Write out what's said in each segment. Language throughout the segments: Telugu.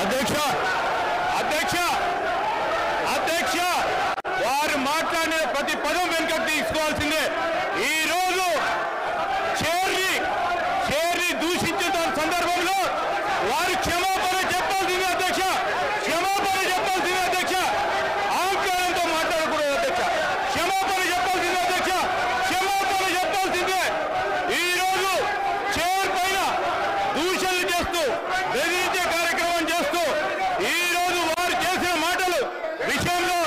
అధ్యక్ష అధ్యక్ష అధ్యక్ష వారు మాట్లాడిన ప్రతి పదం వెనుకకు తీసుకోవాల్సిందే. ఈ రోజు చైర్ని దూషించిన సందర్భంలో వారు క్షమాపణ చెప్పాల్సిందే అధ్యక్ష. క్షమాపణ చెప్పాల్సిందే అధ్యక్ష. అహంకారంతో మాట్లాడకూడదు అధ్యక్ష. క్షమాపణ చెప్పాల్సిందే అధ్యక్ష. క్షమాపణ చెప్పాల్సిందే. ఈ రోజు చైర్ పైన దూషణలు చేస్తూ బెదిరించే కార్యక్రమం చేస్తూ ఈ రోజు వారు చేసిన మాటలు విషయంలో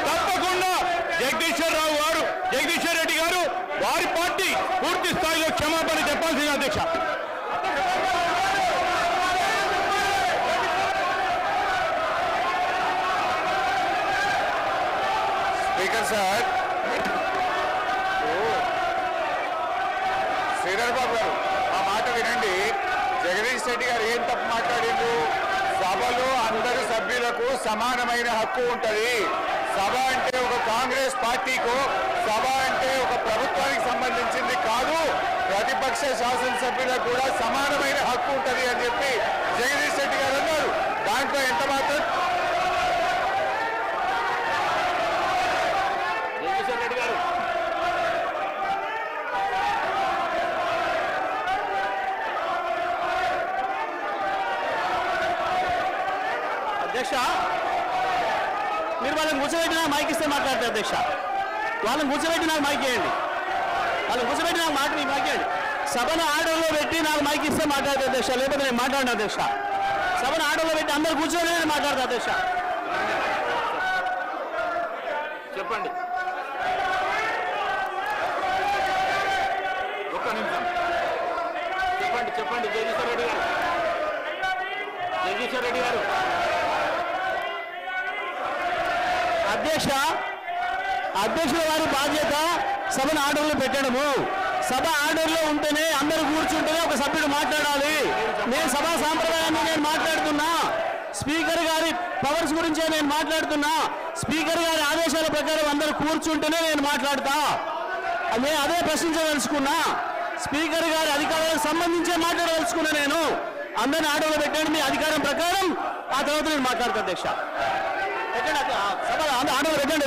తప్పకుండా జగదీశ్వర్ రెడ్డి గారు వారి పార్టీ పూర్తి స్థాయిలో క్షమాపణ చెప్పాల్సింది అధ్యక్ష. స్పీకర్ సార్, శ్రీధర్ బాబు గారు ఆ మాట వినండి. జగదీష్ రెడ్డి గారు ఏం తప్పు మాట్లాడిండు? సభలో అందరు సభ్యులకు సమానమైన హక్కు ఉంటుంది. సభ అంటే ఒక కాంగ్రెస్ పార్టీకు, సభ అంటే ఒక ప్రభుత్వానికి సంబంధించింది కాదు, ప్రతిపక్ష శాసనసభ్యులకు కూడా సమానమైన హక్కు ఉంటుంది అని చెప్పి జగదీష్ రెడ్డి గారు అన్నారు. దాంట్లో ఎంత మాత్రం జగదీశ్వర్ రెడ్డి గారు అధ్యక్ష, మీరు వాళ్ళని కూర్చోబెట్టి నాకు మైక్ ఇస్తే మాట్లాడతారు అధ్యక్ష. వాళ్ళని కూర్చోబెట్టి నాకు మైక్ ఇవ్వండి. వాళ్ళని కూర్చోబెట్టి నాకు మైక్ ఇవ్వండి. సభను ఆర్డర్లో పెట్టి నాకు మైక్ ఇస్తే మాట్లాడతారు అధ్యక్ష. లేకపోతే నేను మాట్లాడిన అధ్యక్ష. సభను ఆర్డర్లో పెట్టి అందరు కూర్చొని నేను మాట్లాడతా అధ్యక్ష. చెప్పండి. ఒక్క నిమిషం చెప్పండి. జగదీశ్వర్ రెడ్డి గారు అధ్యక్షుల వారి బాధ్యత సభను ఆర్డర్లో పెట్టడము. సభ ఆర్డర్లో ఉంటేనే అందరూ కూర్చుంటేనే ఒక సభ్యుడు మాట్లాడాలి. నేను సభా సాంప్రదాయాన్ని నేను మాట్లాడుతున్నా. స్పీకర్ గారి పవర్స్ గురించే నేను మాట్లాడుతున్నా. స్పీకర్ గారి ఆదేశాల ప్రకారం అందరూ కూర్చుంటేనే నేను మాట్లాడతా. నేను అదే ప్రశ్నించదలుచుకున్నా. స్పీకర్ గారి అధికారాలకు సంబంధించే మాట్లాడదలుచుకున్నా. నేను అందరిని ఆర్డర్లో పెట్టండి మీ అధికారం ప్రకారం. ఆ తర్వాత నేను మాట్లాడతా అధ్యక్ష. పెట్టండి సభ ఆర్డర్లో పెట్టండి.